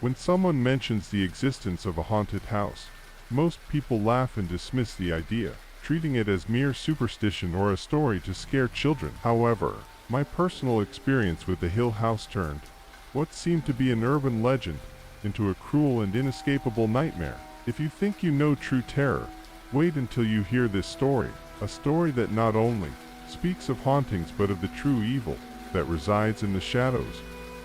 When someone mentions the existence of a haunted house, most people laugh and dismiss the idea, treating it as mere superstition or a story to scare children. However, my personal experience with the Hill House turned what seemed to be an urban legend into a cruel and inescapable nightmare. If you think you know true terror, wait until you hear this story, a story that not only speaks of hauntings but of the true evil that resides in the shadows,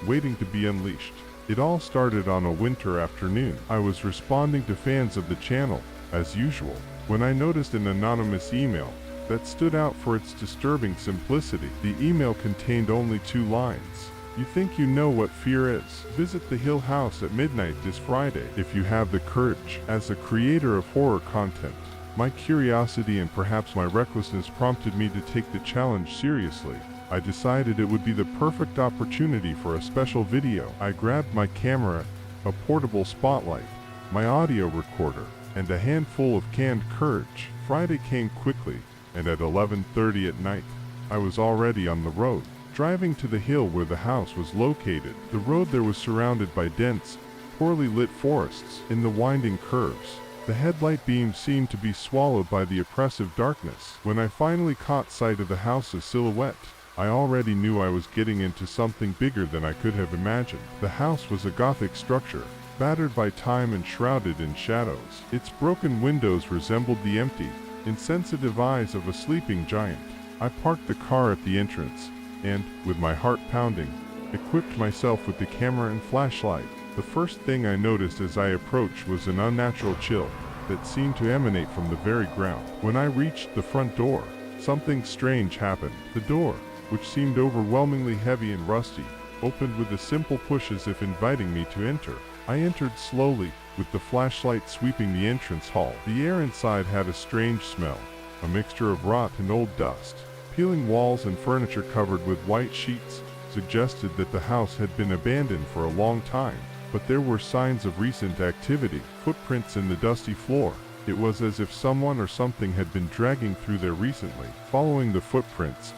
waiting to be unleashed. It all started on a winter afternoon. I was responding to fans of the channel, as usual, when I noticed an anonymous email that stood out for its disturbing simplicity. The email contained only 2 lines. You think you know what fear is? Visit the Hill House at midnight this Friday if you have the courage. As a creator of horror content, my curiosity and perhaps my recklessness prompted me to take the challenge seriously. I decided it would be the perfect opportunity for a special video. I grabbed my camera, a portable spotlight, my audio recorder, and a handful of canned courage. Friday came quickly, and at 11:30 at night, I was already on the road, driving to the hill where the house was located. The road there was surrounded by dense, poorly lit forests. In the winding curves, the headlight beams seemed to be swallowed by the oppressive darkness. When I finally caught sight of the house's silhouette, I already knew I was getting into something bigger than I could have imagined. The house was a Gothic structure, battered by time and shrouded in shadows. Its broken windows resembled the empty, insensitive eyes of a sleeping giant. I parked the car at the entrance, and, with my heart pounding, equipped myself with the camera and flashlight. The first thing I noticed as I approached was an unnatural chill that seemed to emanate from the very ground. When I reached the front door, something strange happened. The door, which seemed overwhelmingly heavy and rusty, opened with a simple push as if inviting me to enter. I entered slowly, with the flashlight sweeping the entrance hall. The air inside had a strange smell, a mixture of rot and old dust. Peeling walls and furniture covered with white sheets suggested that the house had been abandoned for a long time, but there were signs of recent activity, footprints in the dusty floor. It was as if someone or something had been dragging through there recently. Following the footprints,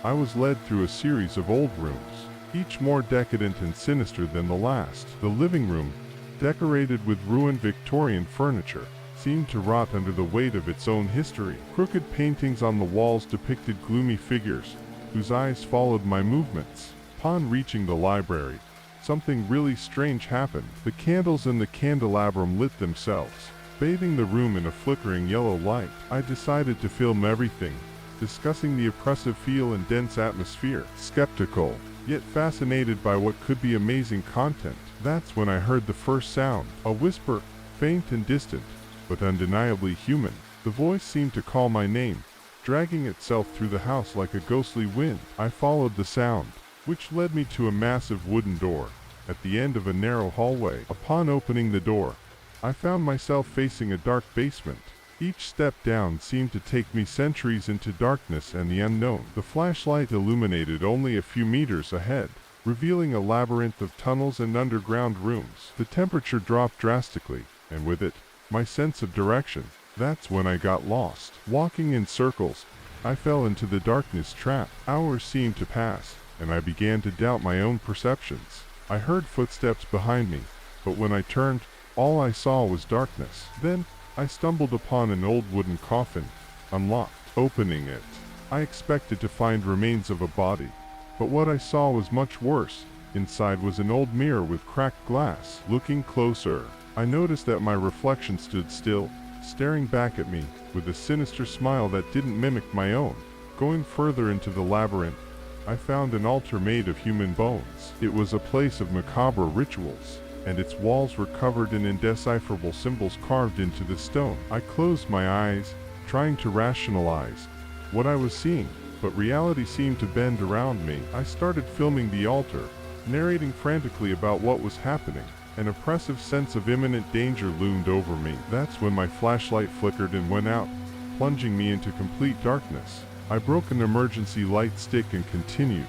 I was led through a series of old rooms, each more decadent and sinister than the last. The living room, decorated with ruined Victorian furniture, seemed to rot under the weight of its own history. Crooked paintings on the walls depicted gloomy figures, whose eyes followed my movements. Upon reaching the library, something really strange happened. The candles in the candelabrum lit themselves, bathing the room in a flickering yellow light. I decided to film everything, discussing the oppressive feel and dense atmosphere. Skeptical, yet fascinated by what could be amazing content. That's when I heard the first sound, a whisper, faint and distant, but undeniably human. The voice seemed to call my name, dragging itself through the house like a ghostly wind. I followed the sound, which led me to a massive wooden door at the end of a narrow hallway. Upon opening the door, I found myself facing a dark basement. Each step down seemed to take me centuries into darkness and the unknown. The flashlight illuminated only a few meters ahead, revealing a labyrinth of tunnels and underground rooms. The temperature dropped drastically, and with it, my sense of direction. That's when I got lost. Walking in circles, I fell into the darkness trap. Hours seemed to pass, and I began to doubt my own perceptions. I heard footsteps behind me, but when I turned, all I saw was darkness. Then, I stumbled upon an old wooden coffin, unlocked. Opening it, I expected to find remains of a body, but what I saw was much worse. Inside was an old mirror with cracked glass. Looking closer, I noticed that my reflection stood still, staring back at me, with a sinister smile that didn't mimic my own. Going further into the labyrinth, I found an altar made of human bones. It was a place of macabre rituals, and its walls were covered in indecipherable symbols carved into the stone. I closed my eyes, trying to rationalize what I was seeing, but reality seemed to bend around me. I started filming the altar, narrating frantically about what was happening. An oppressive sense of imminent danger loomed over me. That's when my flashlight flickered and went out, plunging me into complete darkness. I broke an emergency light stick and continued,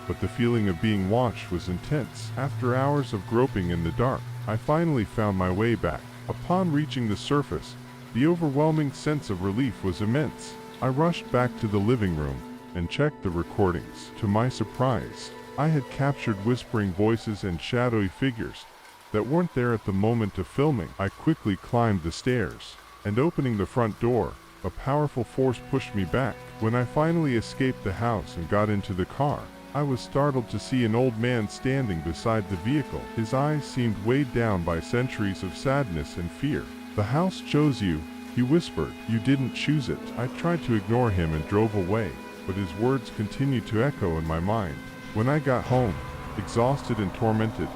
but the feeling of being watched was intense. After hours of groping in the dark, I finally found my way back. Upon reaching the surface, the overwhelming sense of relief was immense. I rushed back to the living room and checked the recordings. To my surprise, I had captured whispering voices and shadowy figures, that weren't there at the moment of filming. I quickly climbed the stairs, and opening the front door, a powerful force pushed me back. When I finally escaped the house and got into the car, I was startled to see an old man standing beside the vehicle. His eyes seemed weighed down by centuries of sadness and fear. "The house chose you," he whispered. "You didn't choose it." I tried to ignore him and drove away, but his words continued to echo in my mind. When I got home, exhausted and tormented,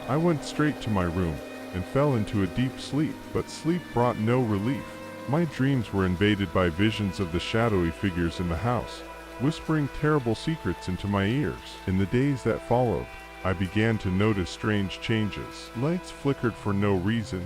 I went straight to my room and fell into a deep sleep. But sleep brought no relief. My dreams were invaded by visions of the shadowy figures in the house, whispering terrible secrets into my ears. In the days that followed, I began to notice strange changes. Lights flickered for no reason,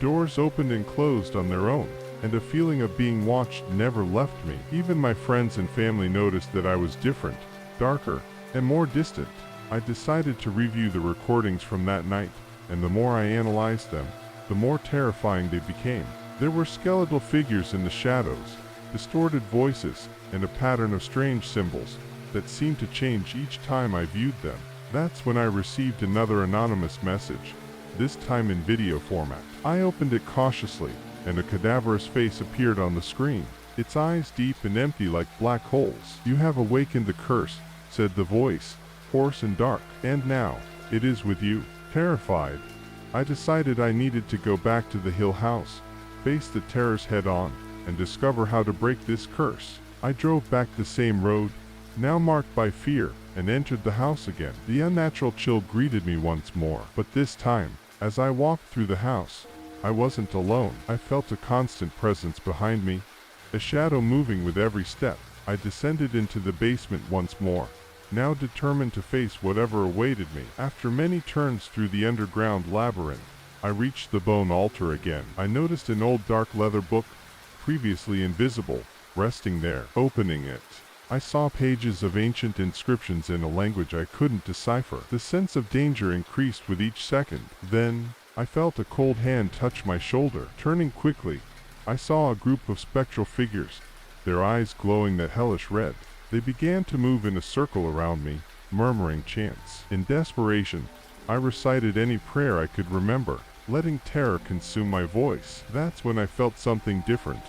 doors opened and closed on their own, and a feeling of being watched never left me. Even my friends and family noticed that I was different, darker, and more distant. I decided to review the recordings from that night, and the more I analyzed them, the more terrifying they became. There were skeletal figures in the shadows, distorted voices, and a pattern of strange symbols that seemed to change each time I viewed them. That's when I received another anonymous message, this time in video format. I opened it cautiously, and a cadaverous face appeared on the screen, its eyes deep and empty like black holes. "You have awakened the curse," said the voice, hoarse and dark, "and now it is with you." Terrified, I decided I needed to go back to the Hill House, face the terrors head on, and discover how to break this curse. I drove back the same road, now marked by fear, and entered the house again. The unnatural chill greeted me once more, but this time, as I walked through the house, I wasn't alone. I felt a constant presence behind me, a shadow moving with every step. I descended into the basement once more, now determined to face whatever awaited me. After many turns through the underground labyrinth, I reached the bone altar again. I noticed an old dark leather book, previously invisible, resting there. Opening it, I saw pages of ancient inscriptions in a language I couldn't decipher. The sense of danger increased with each second. Then, I felt a cold hand touch my shoulder. Turning quickly, I saw a group of spectral figures, their eyes glowing that hellish red. They began to move in a circle around me, murmuring chants. In desperation, I recited any prayer I could remember, letting terror consume my voice. That's when I felt something different,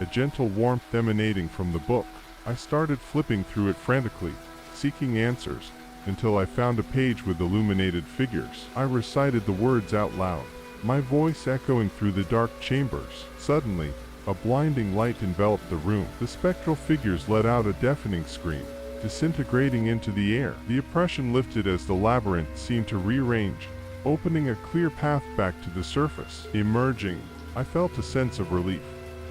a gentle warmth emanating from the book. I started flipping through it frantically, seeking answers, until I found a page with illuminated figures. I recited the words out loud, my voice echoing through the dark chambers. Suddenly, a blinding light enveloped the room. The spectral figures let out a deafening scream, disintegrating into the air. The oppression lifted as the labyrinth seemed to rearrange, opening a clear path back to the surface. Emerging, I felt a sense of relief,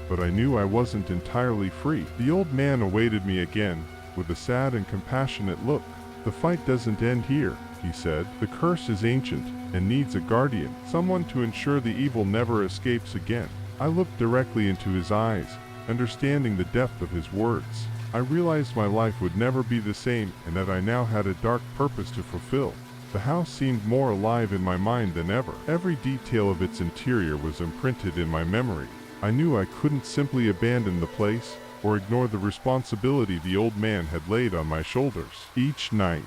but I knew I wasn't entirely free. The old man awaited me again, with a sad and compassionate look. "The fight doesn't end here," he said. "The curse is ancient, and needs a guardian, someone to ensure the evil never escapes again." I looked directly into his eyes, understanding the depth of his words. I realized my life would never be the same, and that I now had a dark purpose to fulfill. The house seemed more alive in my mind than ever. Every detail of its interior was imprinted in my memory. I knew I couldn't simply abandon the place, or ignore the responsibility the old man had laid on my shoulders. Each night,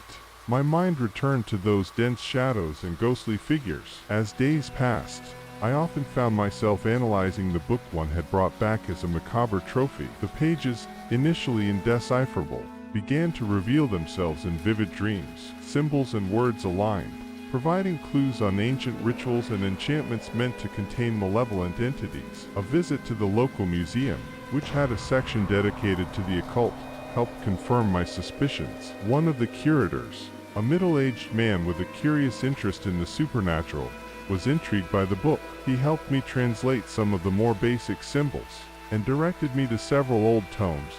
my mind returned to those dense shadows and ghostly figures. As days passed, I often found myself analyzing the book one had brought back as a macabre trophy. The pages, initially indecipherable, began to reveal themselves in vivid dreams. Symbols and words aligned, providing clues on ancient rituals and enchantments meant to contain malevolent entities. A visit to the local museum, which had a section dedicated to the occult, helped confirm my suspicions. One of the curators, a middle-aged man with a curious interest in the supernatural, was intrigued by the book. He helped me translate some of the more basic symbols, and directed me to several old tomes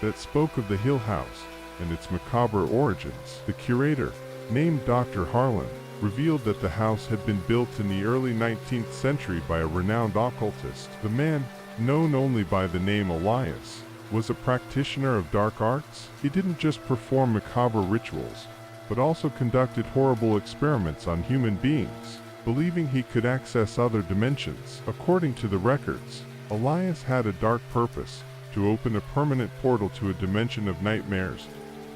that spoke of the Hill House and its macabre origins. The curator, named Dr. Harlan, revealed that the house had been built in the early 19th century by a renowned occultist. The man, known only by the name Elias, was a practitioner of dark arts. He didn't just perform macabre rituals, but also conducted horrible experiments on human beings, believing he could access other dimensions. According to the records, Elias had a dark purpose, to open a permanent portal to a dimension of nightmares,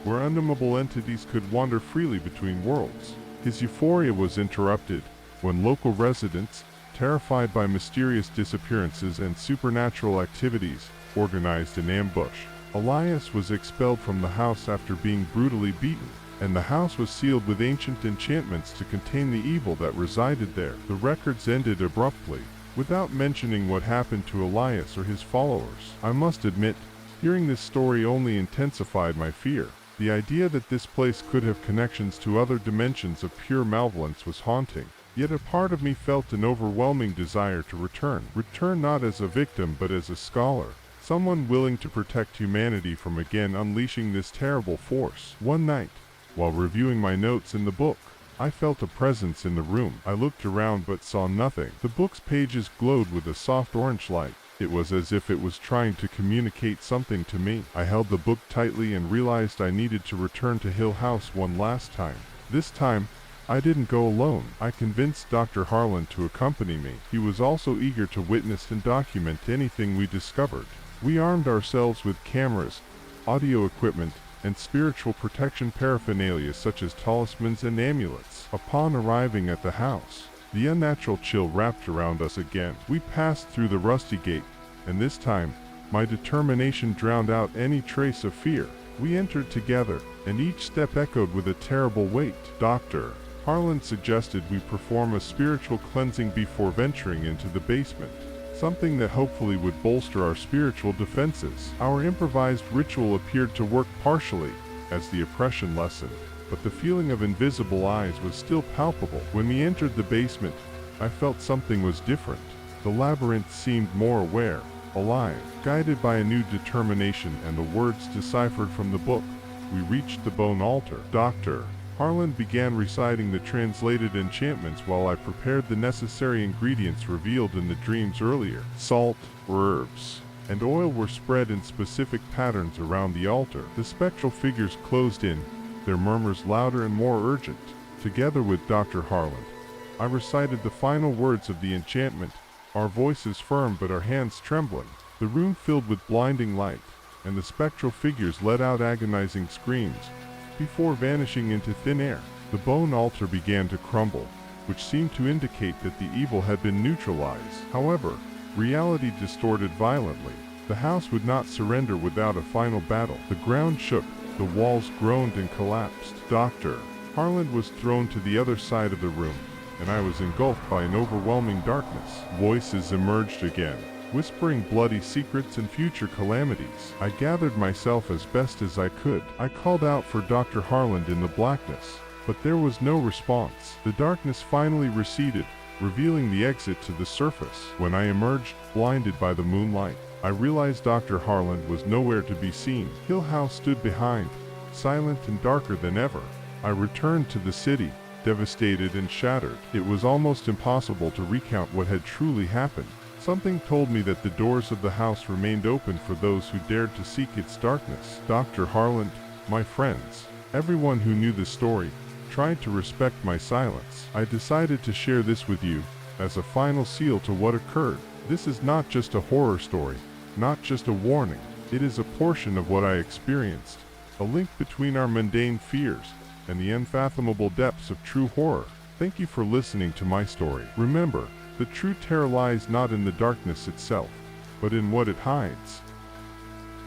where unnameable entities could wander freely between worlds. His euphoria was interrupted when local residents, terrified by mysterious disappearances and supernatural activities, organized an ambush. Elias was expelled from the house after being brutally beaten, and the house was sealed with ancient enchantments to contain the evil that resided there. The records ended abruptly, without mentioning what happened to Elias or his followers. I must admit, hearing this story only intensified my fear. The idea that this place could have connections to other dimensions of pure malevolence was haunting. Yet a part of me felt an overwhelming desire to return. Return not as a victim but as a scholar. Someone willing to protect humanity from again unleashing this terrible force. One night, while reviewing my notes in the book, I felt a presence in the room. I looked around but saw nothing. The book's pages glowed with a soft orange light. It was as if it was trying to communicate something to me. I held the book tightly and realized I needed to return to Hill House one last time. This time, I didn't go alone. I convinced Dr. Harlan to accompany me. He was also eager to witness and document anything we discovered. We armed ourselves with cameras, audio equipment, and spiritual protection paraphernalia such as talismans and amulets. Upon arriving at the house, the unnatural chill wrapped around us again. We passed through the rusty gate, and this time, my determination drowned out any trace of fear. We entered together, and each step echoed with a terrible weight. Dr. Harlan suggested we perform a spiritual cleansing before venturing into the basement, something that hopefully would bolster our spiritual defenses. Our improvised ritual appeared to work partially, as the oppression lessened, but the feeling of invisible eyes was still palpable. When we entered the basement, I felt something was different. The labyrinth seemed more aware, alive. Guided by a new determination and the words deciphered from the book, we reached the bone altar. Dr. Harlan began reciting the translated enchantments while I prepared the necessary ingredients revealed in the dreams earlier. Salt, herbs, and oil were spread in specific patterns around the altar. The spectral figures closed in, their murmurs louder and more urgent. Together with Dr. Harlan, I recited the final words of the enchantment, our voices firm but our hands trembling. The room filled with blinding light, and the spectral figures let out agonizing screams, before vanishing into thin air. The bone altar began to crumble, which seemed to indicate that the evil had been neutralized. However, reality distorted violently. The house would not surrender without a final battle. The ground shook, the walls groaned and collapsed. Dr. Harlan was thrown to the other side of the room, and I was engulfed by an overwhelming darkness. Voices emerged again, whispering bloody secrets and future calamities. I gathered myself as best as I could. I called out for Dr. Harlan in the blackness, but there was no response. The darkness finally receded, revealing the exit to the surface. When I emerged, blinded by the moonlight, I realized Dr. Harlan was nowhere to be seen. Hill House stood behind, silent and darker than ever. I returned to the city, devastated and shattered. It was almost impossible to recount what had truly happened. Something told me that the doors of the house remained open for those who dared to seek its darkness. Dr. Harlan, my friends, everyone who knew the story, tried to respect my silence. I decided to share this with you, as a final seal to what occurred. This is not just a horror story, not just a warning. It is a portion of what I experienced, a link between our mundane fears and the unfathomable depths of true horror. Thank you for listening to my story. Remember, the true terror lies not in the darkness itself, but in what it hides.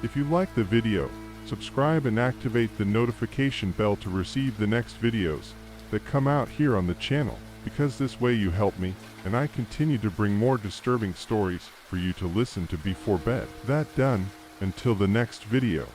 If you like the video, subscribe and activate the notification bell to receive the next videos that come out here on the channel, because this way you help me, and I continue to bring more disturbing stories for you to listen to before bed. That done, until the next video.